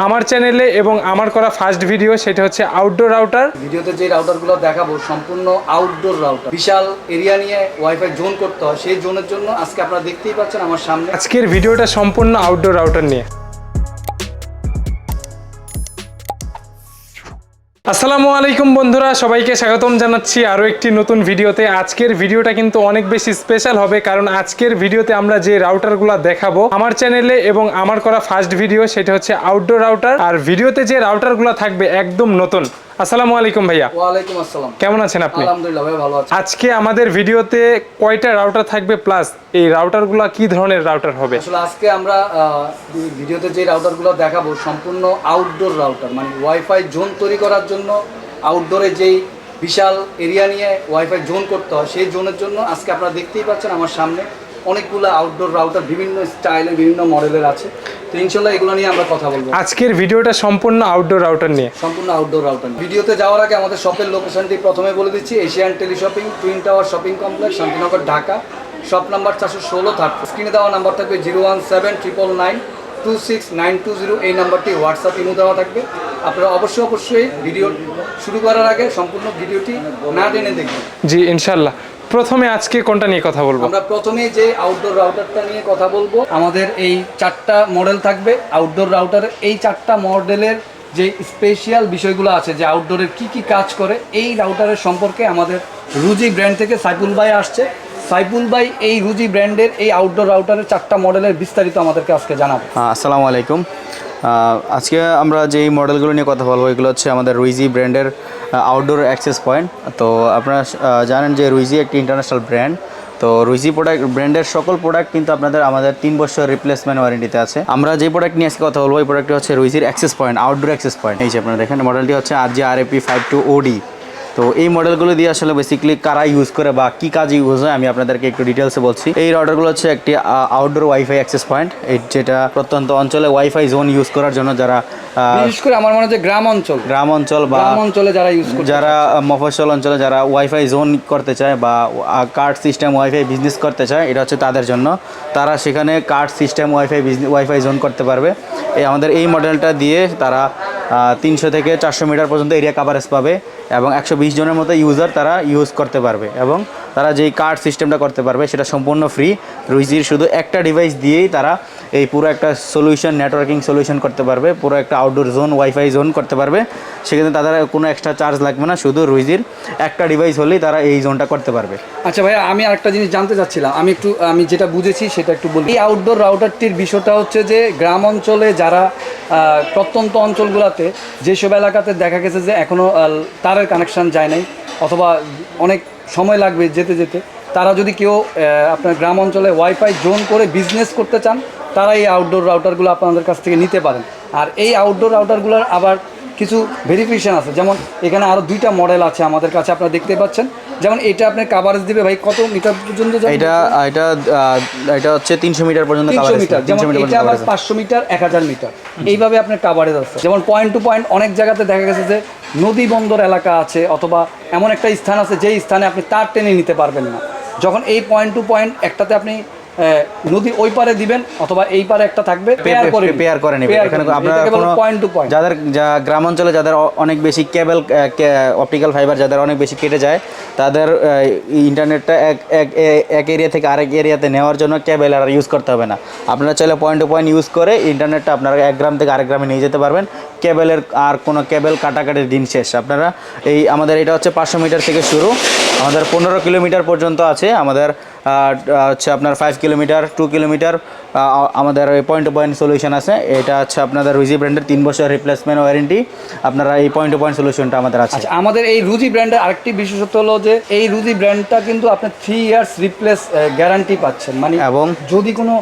আমার চ্যানেলে এবং আমার করা ফার্স্ট ভিডিও সেটা হচ্ছে আউটডোর রাউটার। ভিডিওতে যে রাউটারগুলো দেখাবো সম্পূর্ণ আউটডোর রাউটার, বিশাল এরিয়া নিয়ে ওয়াইফাই জোন করতে হয়, সেই জোনের জন্য আজকে আপনারা দেখতেই পাচ্ছেন আমার সামনে আজকের ভিডিওটা সম্পূর্ণ আউটডোর রাউটার নিয়ে। আসসালামু আলাইকুম বন্ধুরা, সবাইকে স্বাগতম জানাচ্ছি আরও একটি নতুন ভিডিওতে। আজকের ভিডিওটা কিন্তু অনেক বেশি স্পেশাল হবে, কারণ আজকের ভিডিওতে আমরা যে রাউটারগুলো দেখাবো আমার চ্যানেলে এবং আমার করা ফার্স্ট ভিডিও সেটা হচ্ছে আউটডোর রাউটার। আর ভিডিওতে যে রাউটারগুলো থাকবে একদম নতুন। আসসালামু আলাইকুম ভাইয়া। ওয়ালাইকুম আসসালাম। কেমন আছেন আপনি? আলহামদুলিল্লাহ ভাই, ভালো আছি। আজকে আমাদের ভিডিওতে কয়টা রাউটার থাকবে, প্লাস এই রাউটারগুলো কি ধরনের রাউটার হবে? আসলে আজকে আমরা ভিডিওতে যে রাউটারগুলো দেখাবো সম্পূর্ণ আউটডোর রাউটার, মানে ওয়াইফাই জোন তৈরি করার জন্য আউটডোরে যেই বিশাল এরিয়া নিয়ে ওয়াইফাই জোন করতে হয়, সেই জোনের জন্য আজকে আপনারা দেখতেই পাচ্ছেন আমার সামনে অনেকগুলো আউটডোর রাউটার বিভিন্ন স্টাইলের বিভিন্ন মডেলের আছে। তো ইনশাল্লাহ এগুলো নিয়ে আমরা কথা বলবো। আজকের ভিডিওটা সম্পূর্ণ আউটডোর রাউটার নিয়ে। সম্পূর্ণ আউটডোর রাউটার। ভিডিওতে যাওয়ার আগে আমাদের শপের লোকেশনটি প্রথমে বলে দিচ্ছি। Asian teleshopping, twin tower shopping complex, Shantinagar, Dhaka. Shop number 416 third. স্ক্রিনে দেওয়া নাম্বার থাকবে 01799926920। এই নাম্বারটি হোয়াটসঅ্যাপ ইমো দেওয়া থাকবে। আপনারা অবশ্যই ভিডিও শুরু করার আগে সম্পূর্ণ ভিডিওটি না টেনে দেখবেন। জি ইনশাল্লাহ। প্রথমে আজকে কোনটা নিয়ে কথা বলবো? আমরা প্রথমে যে আউটডোর রাউটারটা নিয়ে কথা বলবো। আমাদের এই 4টা মডেল থাকবে আউটডোর রাউটারের। এই 4টা মডেলের যে স্পেশাল বিষয়গুলো আছে, যে আউটডোরের কি কি কাজ করে, এই রাউটারের সম্পর্কে আমাদের রুজি ব্র্যান্ড থেকে সাইফুল ভাই আসছে। সাইফুল ভাই এই রুজি ব্র্যান্ডের এই আউটডোর রাউটারের 4টা মডেলের বিস্তারিত আমাদেরকে আজকে জানাবে। আসসালামু আলাইকুম। আজকে আমরা যেই মডেলগুলো নিয়ে কথা বলবো এগুলো হচ্ছে আমাদের রুইজি ব্র্যান্ডের আউটডোর অ্যাক্সেস পয়েন্ট। তো আপনারা জানেন যে রুইজি একটি ইন্টারন্যাশনাল ব্র্যান্ড। তো রুইজি ব্র্যান্ডের সকল প্রোডাক্ট কিন্তু আমাদের 3 বছর রিপ্লেসমেন্ট ওয়ারেন্টিতে আছে। আমরা যে প্রোডাক্ট নিয়ে আজকে কথা বলবো এই প্রোডাক্টটি হচ্ছে রুইজির access point, outdoor access point. এই যে আপনারা দেখেন মডেলটি হচ্ছে RJ-RAP52OD। তো এই মডেলগুলো দিয়ে আসলে বেসিক্যালি কারা ইউজ করে বা কী কাজে ইউজ হয় আমি আপনাদেরকে একটু ডিটেলসে বলছি। এই রাউটারগুলো হচ্ছে একটি আউটডোর ওয়াইফাই অ্যাক্সেস পয়েন্ট, যেটা প্রত্যন্ত অঞ্চলে ওয়াইফাই জোন ইউজ করার জন্য যারা বিশেষ করে আমার মনে হয় যে গ্রাম অঞ্চল বা অঞ্চলে যারা ইউজ করে, যারা মফস্বল অঞ্চলে যারা ওয়াইফাই জোন করতে চায় বা কার্ড সিস্টেম ওয়াইফাই বিজনেস করতে চায়, এটা হচ্ছে তাদের জন্য। তারা সেখানে কার্ড সিস্টেম ওয়াইফাই জোন করতে পারবে। আমাদের এই মডেলটা দিয়ে তারা 300 থেকে 400 মিটার পর্যন্ত এরিয়া কাভারেজ পাবে এবং 120 জনের মতো ইউজার তারা ইউজ করতে পারবে এবং তারা যেই কার্ড সিস্টেমটা করতে পারবে সেটা সম্পূর্ণ ফ্রি। রুইজির শুধু একটা ডিভাইস দিয়েই তারা এই পুরো একটা সলিউশন, নেটওয়ার্কিং সলিউশন করতে পারবে, পুরো একটা আউটডোর জোন ওয়াইফাই জোন করতে পারবে। সেখানে তাদের কোনো এক্সট্রা চার্জ লাগবে না, শুধু রুইজির একটা ডিভাইস হলেই তারা এই জোনটা করতে পারবে। আচ্ছা ভাইয়া, আমি আরেকটা জিনিস জানতে চাচ্ছিলাম, আমি যেটা বুঝেছি সেটা একটু বলি। এই আউটডোর রাউটারটির বিষয়টা হচ্ছে যে গ্রাম অঞ্চলে যারা প্রত্যন্ত অঞ্চলগুলোতে যেসব এলাকাতে দেখা গেছে যে এখনও তারের কানেকশান যায় নাই অথবা অনেক সময় লাগবে যেতে যেতে, তারা যদি কেউ আপনার গ্রাম অঞ্চলে ওয়াইফাই জোন করে বিজনেস করতে চান, তারা এই আউটডোর রাউটারগুলো আপনাদের কাছ থেকে নিতে পারেন। আর এই আউটডোর রাউটারগুলোর আবার কিছু ভেরিফিকেশান আছে, যেমন এখানে আরও 2টা মডেল আছে আমাদের কাছে, আপনারা দেখতে পাচ্ছেন। যেমন এটা আপনার কাভারেজ দিবে ভাই কত মিটার পর্যন্ত? এটা হচ্ছে 300 মিটার পর্যন্ত। 300 মিটার, যেমন এটা আবার 500 মিটার, 1000 মিটার, এইভাবে আপনার কাভারেজ আছে। যেমন পয়েন্ট টু পয়েন্ট অনেক জায়গাতে দেখা গেছে যে নদী বন্দর এলাকা আছে অথবা এমন একটা স্থান আছে যেই স্থানে আপনি তার টেনে নিতে পারবেন না। যখন এই পয়েন্ট টু পয়েন্ট একটাতে আপনি নদী ওই পারে দিবেন অথবা এই পারে একটা থাকবে, পেয়ার করে নেবেন। এখানে আপনারা পয়েন্ট টু পয়েন্ট যাদের গ্রাম অঞ্চলে যাদের অনেক বেশি কেবল অপটিক্যাল ফাইবার যাদের অনেক বেশি কেটে যায়, তাদের ইন্টারনেটটা এক এরিয়া থেকে আরেক এরিয়াতে নেওয়ার জন্য কেবল আর ইউজ করতে হবে না। আপনারা চাইলে পয়েন্ট টু পয়েন্ট ইউজ করে ইন্টারনেটটা আপনারা এক গ্রাম থেকে আরেক গ্রামে নিয়ে যেতে পারবেন। কেবলের আর কোনো কেবল কাটাকাটির দিন শেষ। আপনারা আমাদের এটা হচ্ছে 500 মিটার থেকে শুরু, আমাদের 15 কিলোমিটার পর্যন্ত আছে। আমাদের হচ্ছে আপনার 5 কিলোমিটার, 2 কিলোমিটার আমাদের পয়েন্ট টু পয়েন্ট সলিউশন আছে। এটা হচ্ছে আপনাদের রুজি ব্র্যান্ডের 3 বছর রিপ্লেসমেন্ট ওয়ারেন্টি। আপনারা এই পয়েন্ট টু পয়েন্ট সলিউশনটা আমাদের আছে। আচ্ছা, আমাদের এই রুজি ব্র্যান্ডের আরেকটি বিশেষত্ব হলো যে এই রুজি ব্র্যান্ডটা কিন্তু আপনার 3 ইয়ার্স রিপ্লেস গ্যারান্টি পাচ্ছেন। মানে এবং যদি কোনো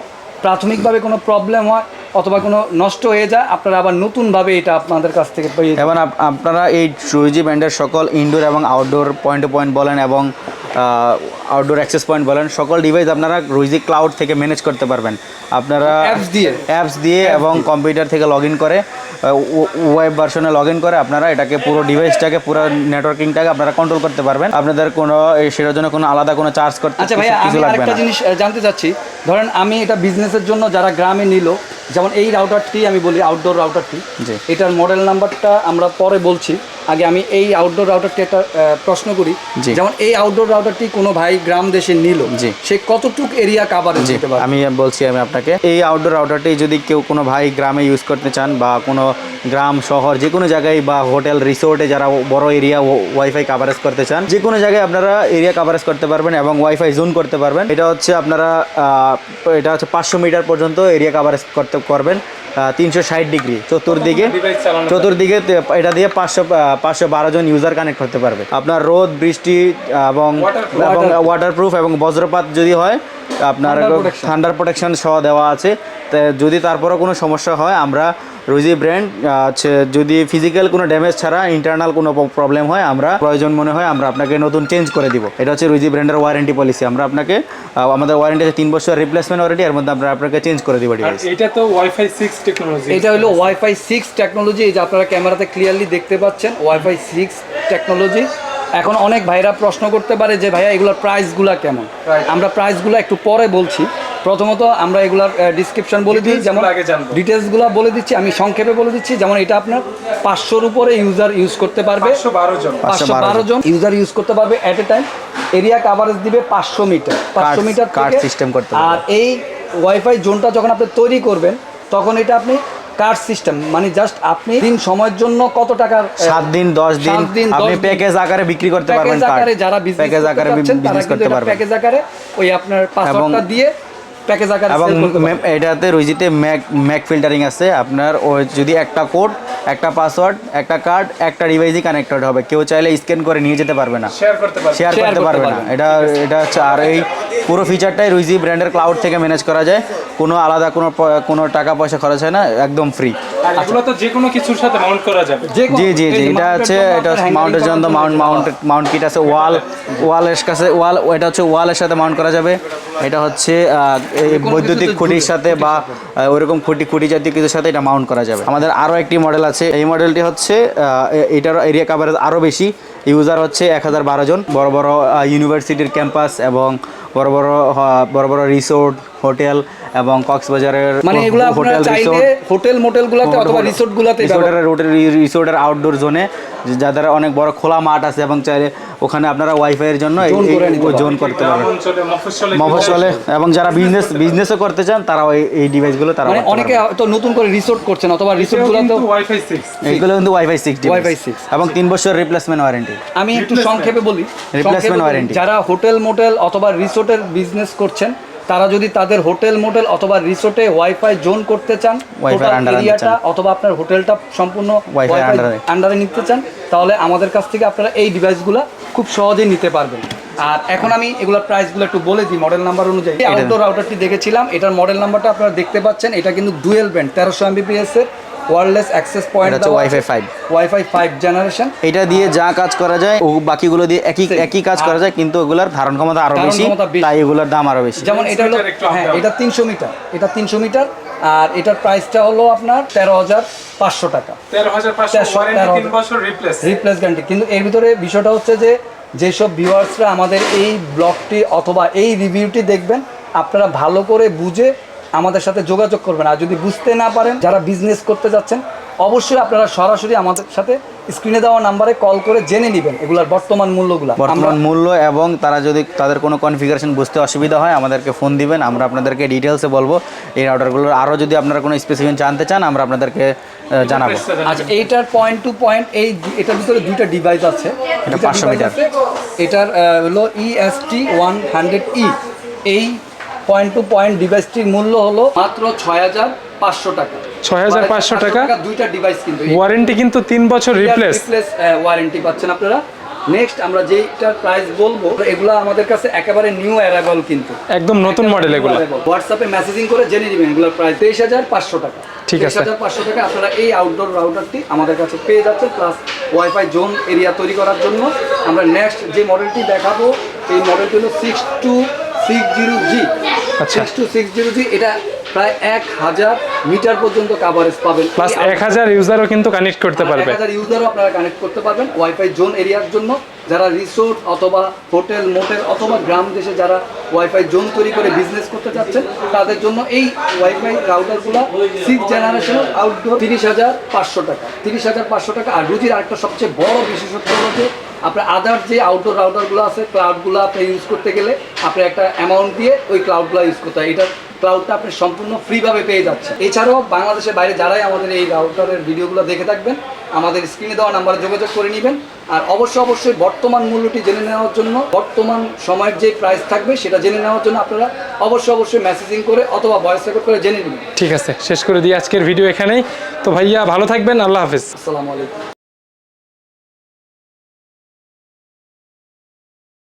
প্রাথমিকভাবে কোনো প্রবলেম হয় অথবা কোনো নষ্ট হয়ে যায়, আপনারা আবার নতুনভাবে এটা আপনাদের কাছ থেকে পেয়ে যাবেন। এবং আপনারা এই রুজি ব্র্যান্ডের সকল ইনডোর এবং আউটডোর পয়েন্ট টু পয়েন্ট বলেন এবং আউটডোর অ্যাক্সেস পয়েন্ট বলেন, সকল ডিভাইস আপনারা রুইজি ক্লাউড থেকে ম্যানেজ করতে পারবেন। আপনারা অ্যাপস দিয়ে এবং কম্পিউটার থেকে লগ ইন করে ওয়েব ভার্সনে লগ ইন করে আপনারা এটাকে পুরো ডিভাইসটাকে পুরো নেটওয়ার্কিংটাকে আপনারা কন্ট্রোল করতে পারবেন। আপনাদের কোনো সেটার জন্য কোনো আলাদা কোনো চার্জ করতে আচ্ছা ভাইয়া, আমি আরেকটা জিনিস জানতে চাচ্ছি, ধরেন আমি এটা বিজনেসের জন্য যারা গ্রামে নিল, যেমন এই রাউটারটি আমি বলি আউটডোর রাউটারটি, এটার মডেল নাম্বারটা আমরা পরে বলছি, আগে আমি এই আউটডোর রাউটারটি একটা প্রশ্ন করি। যেমন এই আউটডোর রাউটারটি কোনো ভাই গ্রাম দেশে নিল, সে কতটুক এরিয়া কভারেজ দিতে পারে? আমি বলছি আপনাকে, এই আউটডোর রাউটারটি যদি কেউ কোনো ভাই গ্রামে ইউজ করতে চান বা কোনো গ্রাম শহর যে কোনো জায়গায় বা হোটেল রিসোর্টে যারা বড় এরিয়া ওয়াইফাই কভারেজ করতে চান, যে কোনো জায়গায় আপনারা এরিয়া কভারেজ করতে পারবেন এবং ওয়াইফাই জোন করতে পারবেন। এটা হচ্ছে আপনারা এটা হচ্ছে 500 মিটার পর্যন্ত এরিয়া কভারেজ করবেন, 360 ডিগ্রি চতুর্দিকে এটা দিয়ে 512 জন ইউজার কানেক্ট করতে পারবে। আপনার রোদ বৃষ্টি এবং ওয়াটারপ্রুফ এবং বজ্রপাত যদি হয় আপনার থান্ডার প্রোটেকশন সহ দেওয়া আছে। যদি তারপরও কোনো সমস্যা হয় আমরা রুইজি ব্র্যান্ড যদি ফিজিক্যাল কোনো ড্যামেজ ছাড়া ইন্টারনাল কোনো প্রবলেম হয় আমরা প্রয়োজন মনে হয় আমরা আপনাকে নতুন চেঞ্জ করে দিব। এটা হচ্ছে রুইজি ব্র্যান্ডের ওয়ারেন্টি পলিসি। আমরা আপনাকে আমাদের ওয়ারেন্টি আছে 3 বছর রিপ্লেসমেন্ট ওয়ারেন্টি, এর মধ্যে আমরা আপনাকে চেঞ্জ করে দিব ডিভাইস। এটা তো ওয়াইফাই 6 টেকনোলজি, এটা হলো ওয়াইফাই 6 টেকনোলজি, এই যে আপনারা ক্যামেরাতে ক্লিয়ারলি দেখতে পাচ্ছেন ওয়াইফাই 6 টেকনোলজি। এখন অনেক ভাইরা প্রশ্ন করতে পারে যে ভাইয়া এগুলোর প্রাইসগুলো কেমন? আমরা প্রাইসগুলো একটু পরে বলছি। প্রথমত আমরা এগুলার ডিসক্রিপশন বলে দিই, যেমন ডিটেলসগুলো বলে দিচ্ছি, আমি সংক্ষেপে বলে দিচ্ছি। যেমন এটা আপনার 500-র উপরে ইউজার ইউজ করতে পারবে, 512 জন ইউজার ইউজ করতে পারবে এট এ টাইম। এরিয়া কভারেজ দিবে 500 মিটার কার্ড সিস্টেম করতে পারবে। আর এই ওয়াইফাই জোনটা যখন আপনি তৈরি করবেন তখন এটা আপনি কার্ড সিস্টেম, মানে জাস্ট আপনি দিন সময়ের জন্য কত টাকার 7 দিন 10 দিন আপনি প্যাকেজ আকারে বিক্রি করতে পারবেন। আকারে যারা প্যাকেজ আকারে বিজনেস করতে পারবেন, প্যাকেজ আকারে ওই আপনার পাসওয়ার্ডটা দিয়ে প্যাকেজ আকারে এবং এটাতে রুইজিতে ম্যাক ফিল্টারিং আছে। আপনার ওই যদি একটা কোড, একটা পাসওয়ার্ড, একটা কার্ড, একটা ডিভাইসই কানেক্টেড হবে, কেউ চাইলে স্ক্যান করে নিয়ে যেতে পারবে না, শেয়ার করতে পারবে না। এটা হচ্ছে, আর এই পুরো ফিচারটাই রুইজি ব্র্যান্ডের ক্লাউড থেকে ম্যানেজ করা যায়, কোনো আলাদা কোনো টাকা পয়সা খরচ হয় না, একদম ফ্রি। আর এগুলো তো যে কোনো কিছুর সাথে মাউন্ট করা যাবে। জি এটা হচ্ছে মাউন্টের জন্য মাউন্ট কিট আছে, ওয়ালের কাছে এটা হচ্ছে ওয়ালের সাথে মাউন্ট করা যাবে। এটা হচ্ছে বৈদ্যুতিক খুঁটির সাথে বা ওইরকম খুঁটি জাতীয় কিছুর সাথে এটা মাউন্ট করা যাবে। আমাদের আরও একটি মডেল আছে, এই মডেলটি হচ্ছে এটার এরিয়া কভারেজ আরও বেশি, ইউজার হচ্ছে 1012 জন। বড় বড় ইউনিভার্সিটির ক্যাম্পাস এবং বড় বড় রিসোর্ট, হোটেল এবং কক্সবাজারের মানে এগুলো আপনারা চাইলে হোটেল মোটেলগুলোতে অথবা রিসোর্টগুলোতে রিসোর্টের আউটডোর জোনে যাদের অনেক বড় খোলা মাঠ আছে এবং চাইলে ওখানে আপনারা ওয়াইফাই এর জন্য জোন করতে পারবেন মফস্বলে। এবং যারা বিজনেসও করতে চান তারা এই ডিভাইসগুলো তারা মানে অনেকে তো নতুন করে রিসোর্ট করছেন অথবা রিসোর্টগুলোতে ওয়াইফাই 6, এইগুলো কিন্তু ওয়াইফাই 6 এবং 3 বছর রিপ্লেসমেন্ট ওয়ারেন্টি। আমি একটু সংক্ষেপে বলি, রিপ্লেসমেন্ট ওয়ারেন্টি। যারা হোটেল মোটেল অথবা রিসোর্টের বিজনেস করছেন তারা যদি তাদের হোটেল মোটেল অথবা রিসোর্টে ওয়াইফাই জোন করতে চান, এরিয়াটা অথবা আপনার হোটেলটা সম্পূর্ণ ওয়াইফাই আন্ডারে নিতে চান, তাহলে আমাদের কাছ থেকে আপনারা এই ডিভাইসগুলো খুব সহজেই নিতে পারবেন। আর এখন আমি এগুলোর প্রাইসগুলো একটু বলে দিই মডেল নাম্বার অনুযায়ী। আউটডোর রাউটারটি দেখেছিলাম, এটার মডেল নাম্বারটা আপনারা দেখতে পাচ্ছেন। এটা কিন্তু ডুয়েল ব্যান্ড 1300 Mbps এর ওয়্যারলেস অ্যাক্সেস পয়েন্ট আছে, ওয়াইফাই 5 জেনারেশন। এটা দিয়ে যা কাজ করা যায় ও বাকিগুলো দিয়ে একই কাজ করা যায়, কিন্তু ওগুলোর ধারণ ক্ষমতা আরো বেশি, তাই এগুলোর দাম আরো বেশি। যেমন এটা হলো, হ্যাঁ এটা 300 মিটার, এটা 300 মিটার, আর এটার প্রাইসটা হলো আপনার 13,500 টাকা। 13,500 3 বছর রিপ্লেস গ্যারান্টি। কিন্তু এর ভিতরে বিষয়টা হচ্ছে যে যেসব ভিউয়ার্সরা আমাদের এই ব্লগটি অথবা এই রিভিউটি দেখবেন, আপনারা ভালো করে বুঝে আমাদের সাথে যোগাযোগ করবেন। আর যদি বুঝতে না পারেন, যারা বিজনেস করতে যাচ্ছেন, অবশ্যই আপনারা সরাসরি আমাদের সাথে স্ক্রিনে দেওয়া নাম্বারে কল করে জেনে নেবেন এগুলার বর্তমান মূল্য এবং তারা যদি তাদের কোনো কনফিগারেশন বুঝতে অসুবিধা হয় আমাদেরকে ফোন দিবেন, আমরা আপনাদেরকে ডিটেলসে বলবো এই রাউটারগুলোর। আরও যদি আপনারা কোনো স্পেসিফিকেশন জানতে চান আমরা আপনাদেরকে জানাবো। আচ্ছা, এইটার পয়েন্ট টু পয়েন্ট এটার ভিতরে দুইটা ডিভাইস আছে, এটা 500 মিটার। এটার হলো EST100E। এই পয়েন্ট টু পয়েন্ট ডিভাইসটির মূল্য হলো মাত্র 6,500 টাকা। 6,500 টাকা দুইটা ডিভাইস, কিন্তু ওয়ারেন্টি কিন্তু 3 বছর রিপ্লেস ওয়ারেন্টি পাচ্ছেন আপনারা। নেক্সট আমরা যেটার প্রাইস বলবো, এগুলো আমাদের কাছে একেবারে নিউ অ্যারাইভাল, কিন্তু একদম নতুন মডেল। এগুলো হোয়াটসঅ্যাপে মেসেজিং করে জেনে নেবেন। এগুলোর প্রাইস 23,500 টাকা। ঠিক আছে, 23,500 টাকা আপনারা এই আউটডোর রাউটারটি আমাদের কাছে পেয়ে যাচ্ছেন, প্লাস ওয়াইফাই জোন এরিয়া তৈরি করার জন্য। আমরা নেক্সট যে মডেলটি দেখাবো এই মডেলটি হলো 6260G। আচ্ছা। 6260G, এটা প্রায় 1000 মিটার পর্যন্ত কাভারেজ পাবেন। প্লাস 1000 ইউজারও কিন্তু কানেক্ট করতে পারবে। 1000 ইউজারও আপনারা কানেক্ট করতে পারবেন ওয়াইফাই জোন এরিয়ার জন্য। যারা রিসোর্ট অথবা হোটেল মোটেল অথবা গ্রাম দেশে যারা ওয়াইফাই জোন তৈরি করে বিজনেস করতে চাচ্ছেন, তাদের জন্য এই ওয়াইফাই রাউটারগুলো 6 জেনারেশন আউটডোর 30,500 টাকা। 30,500 টাকা। আর রুজির আরেকটা সবচেয়ে বড় বিশেষত্ব হলো যে আপনার আদার যে আউটডোর রাউটারগুলো আছে, ক্লাউডগুলো আপনি ইউজ করতে গেলে আপনি একটা অ্যামাউন্ট দিয়ে ওই ক্লাউডগুলো ইউজ করতে হয়। এটার ক্লাউডটা আপনি সম্পূর্ণ ফ্রিভাবে পেয়ে যাচ্ছেন। এছাড়াও বাংলাদেশের বাইরে যারাই আমাদের এই রাউটারের ভিডিওগুলো দেখে থাকবেন, আমাদের স্ক্রিনে দেওয়া নাম্বারে যোগাযোগ করে নেবেন। আর অবশ্যই বর্তমান মূল্যটি জেনে নেওয়ার জন্য, বর্তমান সময়ের যে প্রাইস থাকবে সেটা জেনে নেওয়ার জন্য আপনারা অবশ্যই মেসেজিং করে অথবা ভয়েস রেকর্ড করে জেনে নেবেন। ঠিক আছে, শেষ করে দিই আজকের ভিডিও এখানেই। তো ভাইয়া ভালো থাকবেন, আল্লাহ হাফেজ। আসসালামু আলাইকুম।